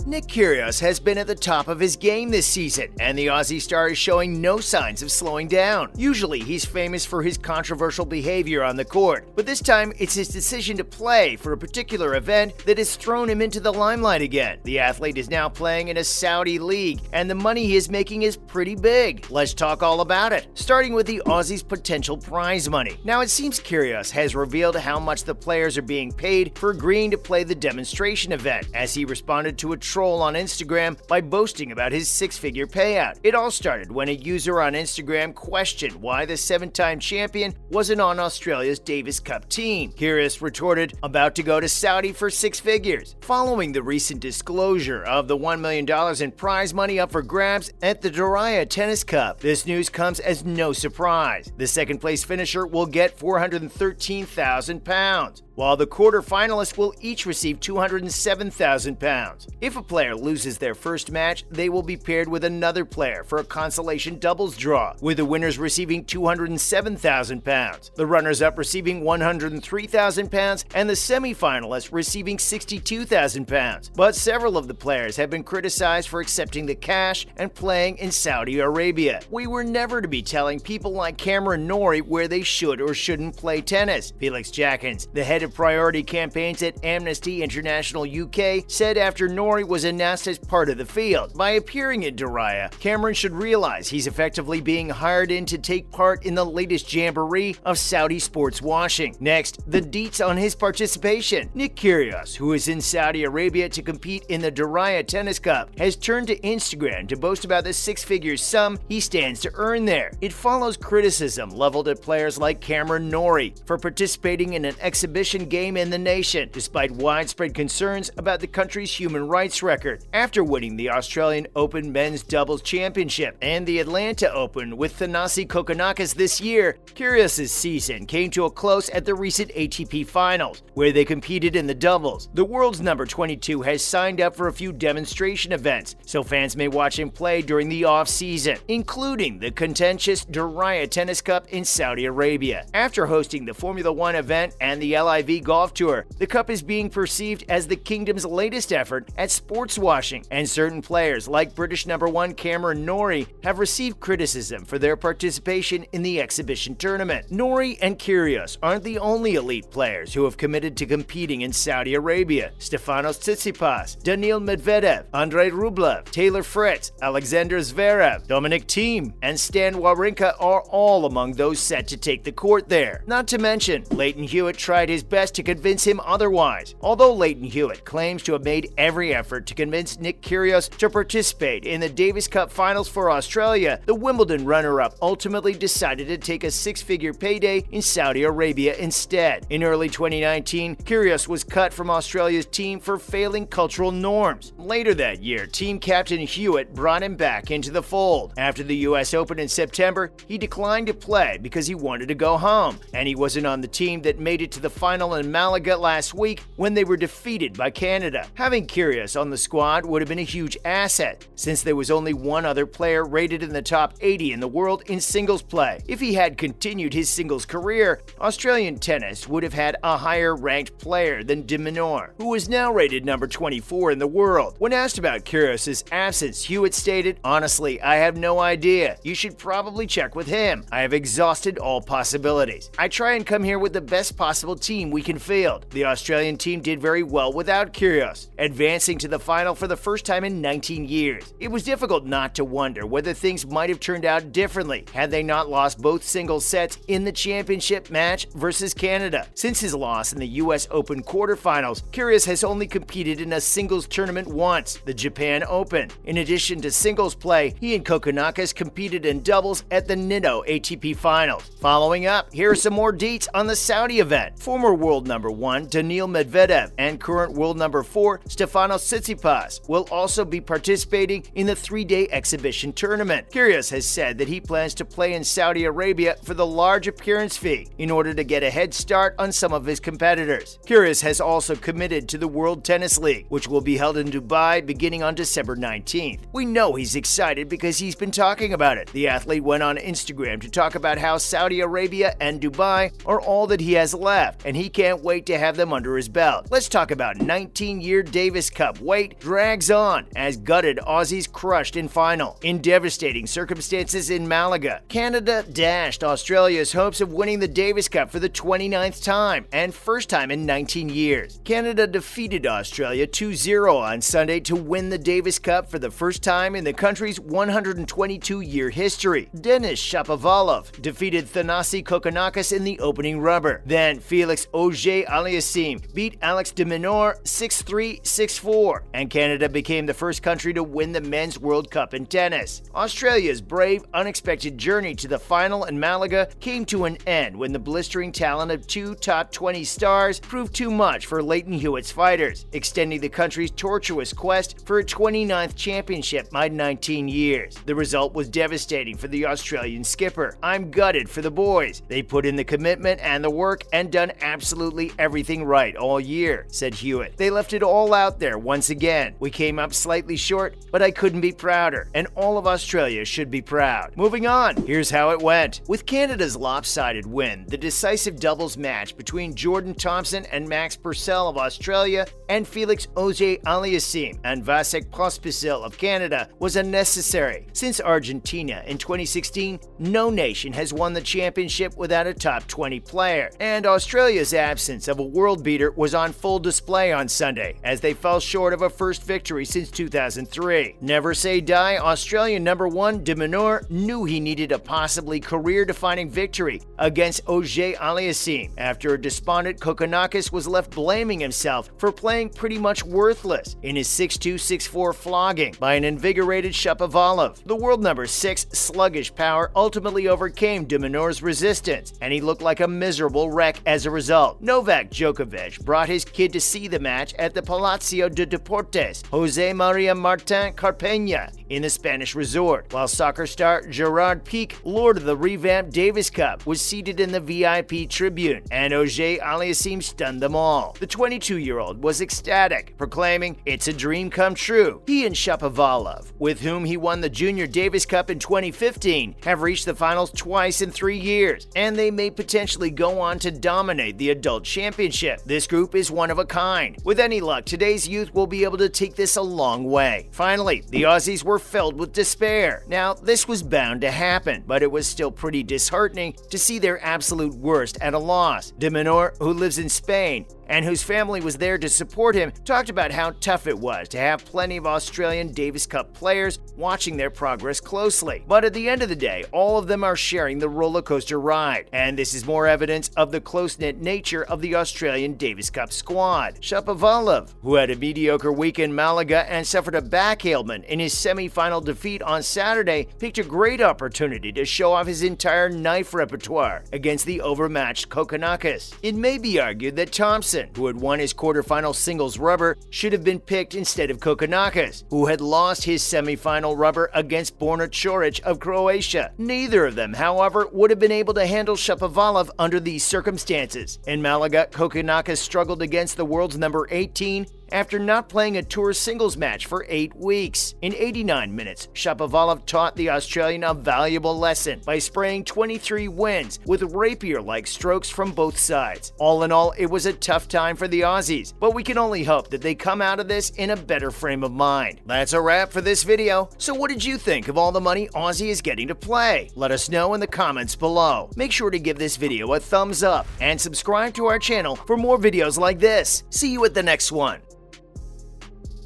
Nick Kyrgios has been at the top of his game this season, and the Aussie star is showing no signs of slowing down. Usually, he's famous for his controversial behavior on the court, but this time it's his decision to play for a particular event that has thrown him into the limelight again. The athlete is now playing in a Saudi league, and the money he is making is pretty big. Let's talk all about it, starting with the Aussies' potential prize money. Now, it seems Kyrgios has revealed how much the players are being paid for agreeing to play the demonstration event, as he responded to a troll on Instagram by boasting about his six-figure payout. It all started when a user on Instagram questioned why the seven-time champion wasn't on Australia's Davis Cup team. Kyrgios retorted, about to go to Saudi for six figures, following the recent disclosure of the $1 million in prize money up for grabs at the Diriyah Tennis Cup. This news comes as no surprise. The second-place finisher will get £413,000, while the quarter-finalists will each receive £207,000. If a player loses their first match, they will be paired with another player for a consolation doubles draw, with the winners receiving £207,000, the runners-up receiving £103,000, and the semi-finalists receiving £62,000. But several of the players have been criticized for accepting the cash and playing in Saudi Arabia. We were never to be telling people like Cameron Norrie where they should or shouldn't play tennis. Felix, the head of priority campaigns at Amnesty International UK, said after Norrie was announced as part of the field. By appearing in Diriyah, Cameron should realize he's effectively being hired in to take part in the latest jamboree of Saudi sports washing. Next, the deets on his participation. Nick Kyrgios, who is in Saudi Arabia to compete in the Diriyah Tennis Cup, has turned to Instagram to boast about the six-figure sum he stands to earn there. It follows criticism leveled at players like Cameron Norrie for participating in an exhibition game in the nation, despite widespread concerns about the country's human rights record. After winning the Australian Open Men's Doubles Championship and the Atlanta Open with Thanasi Kokkinakis this year, Kyrgios' season came to a close at the recent ATP Finals, where they competed in the doubles. The world's number 22 has signed up for a few demonstration events, so fans may watch him play during the off-season, including the contentious Diriyah Tennis Cup in Saudi Arabia. After hosting the Formula One event and the LIV Golf Tour, the Cup is being perceived as the kingdom's latest effort at sports washing, and certain players like British number one Cameron Norrie have received criticism for their participation in the exhibition tournament. Norrie and Kyrgios aren't the only elite players who have committed to competing in Saudi Arabia. Stefanos Tsitsipas, Daniil Medvedev, Andrei Rublev, Taylor Fritz, Alexander Zverev, Dominic Thiem, and Stan Wawrinka are all among those set to take the court there. Not to mention, Lleyton Hewitt tried his best to convince him otherwise. Although Lleyton Hewitt claims to have made every effort to convince Nick Kyrgios to participate in the Davis Cup Finals for Australia, the Wimbledon runner-up ultimately decided to take a six-figure payday in Saudi Arabia instead. In early 2019, Kyrgios was cut from Australia's team for failing cultural norms. Later that year, team captain Hewitt brought him back into the fold. After the US Open in September, he declined to play because he wanted to go home, and he wasn't on the team that made it to the final in Malaga last week when they were defeated by Canada. Having Kyrgios on the squad would have been a huge asset, since there was only one other player rated in the top 80 in the world in singles play. If he had continued his singles career, Australian tennis would have had a higher-ranked player than de Minaur, who is now rated number 24 in the world. When asked about Kyrgios' absence, Hewitt stated, "Honestly, I have no idea. You should probably check with him. I have exhausted all possibilities. I try and come here with the best possible team we can field." The Australian team did very well without Kyrgios, advancing to the final for the first time in 19 years. It was difficult not to wonder whether things might have turned out differently had they not lost both singles sets in the championship match versus Canada. Since his loss in the US Open quarterfinals, Kyrgios has only competed in a singles tournament once, the Japan Open. In addition to singles play, he and Kokkinakis competed in doubles at the Nitto ATP Finals. Following up, here are some more deets on the Saudi event. Former world number one Daniil Medvedev and current world number 4 Stefanos Tsitsipas will also be participating in the three-day exhibition tournament. Kyrgios has said that he plans to play in Saudi Arabia for the large appearance fee in order to get a head start on some of his competitors. Kyrgios has also committed to the World Tennis League, which will be held in Dubai beginning on December 19th. We know he's excited because he's been talking about it. The athlete went on Instagram to talk about how Saudi Arabia and Dubai are all that he has left, and he he can't wait to have them under his belt. Let's talk about 19-year Davis Cup wait drags on as gutted Aussies crushed in final. In devastating circumstances in Malaga, Canada dashed Australia's hopes of winning the Davis Cup for the 29th time and first time in 19 years. Canada defeated Australia 2-0 on Sunday to win the Davis Cup for the first time in the country's 122-year history. Denis Shapovalov defeated Thanasi Kokkinakis in the opening rubber. Then Felix Auger-Aliassime beat Alex de Minaur 6-3, 6-4, and Canada became the first country to win the Men's World Cup in tennis. Australia's brave, unexpected journey to the final in Malaga came to an end when the blistering talent of two top 20 stars proved too much for Leighton Hewitt's fighters, extending the country's tortuous quest for a 29th championship by 19 years. The result was devastating for the Australian skipper. "I'm gutted for the boys. They put in the commitment and the work and done absolutely everything right all year," said Hewitt. "They left it all out there once again. We came up slightly short, but I couldn't be prouder, and all of Australia should be proud." Moving on, here's how it went. With Canada's lopsided win, the decisive doubles match between Jordan Thompson and Max Purcell of Australia and Felix Auger-Aliassime and Vasek Pospisil of Canada was unnecessary. Since Argentina in 2016, no nation has won the championship without a top 20 player, and Australia's absence of a world beater was on full display on Sunday as they fell short of a first victory since 2003. Never say die, Australian number 1 de Minaur knew he needed a possibly career-defining victory against Auger-Aliassime after a despondent Kokkinakis was left blaming himself for playing pretty much worthless in his 6-2, 6-4 flogging by an invigorated Shapovalov. The world number 6 sluggish power ultimately overcame de Minaur's resistance, and he looked like a miserable wreck as a result. Novak Djokovic brought his kid to see the match at the Palacio de Deportes José María Martín Carpeña in the Spanish resort, while soccer star Gerard Piqué, lord of the revamped Davis Cup, was seated in the VIP tribune, and Auger-Aliassime stunned them all. The 22-year-old was ecstatic, proclaiming, "It's a dream come true." He and Shapovalov, with whom he won the Junior Davis Cup in 2015, have reached the finals twice in 3 years, and they may potentially go on to dominate the adult championship. This group is one of a kind. With any luck, today's youth will be able to take this a long way. Finally, the Aussies were filled with despair. Now, this was bound to happen, but it was still pretty disheartening to see their absolute worst at a loss. De Minaur, who lives in Spain and whose family was there to support him, talked about how tough it was to have plenty of Australian Davis Cup players watching their progress closely. But at the end of the day, all of them are sharing the roller coaster ride, and this is more evidence of the close-knit nature of the Australian Davis Cup squad. Shapovalov, who had a mediocre week in Malaga and suffered a back ailment in his semi-final defeat on Saturday, picked a great opportunity to show off his entire knife repertoire against the overmatched Kokkinakis. It may be argued that Thompson, who had won his quarterfinal singles rubber, should have been picked instead of Kokkinakis, who had lost his semifinal rubber against Borna Coric of Croatia. Neither of them, however, would have been able to handle Shapovalov under these circumstances. In Malaga, Kokkinakis struggled against the world's number 18 after not playing a tour singles match for 8 weeks. In 89 minutes, Shapovalov taught the Australian a valuable lesson by spraying 23 wins with rapier-like strokes from both sides. All in all, it was a tough time for the Aussies, but we can only hope that they come out of this in a better frame of mind. That's a wrap for this video. So what did you think of all the money Aussie is getting to play? Let us know in the comments below. Make sure to give this video a thumbs up and subscribe to our channel for more videos like this. See you at the next one.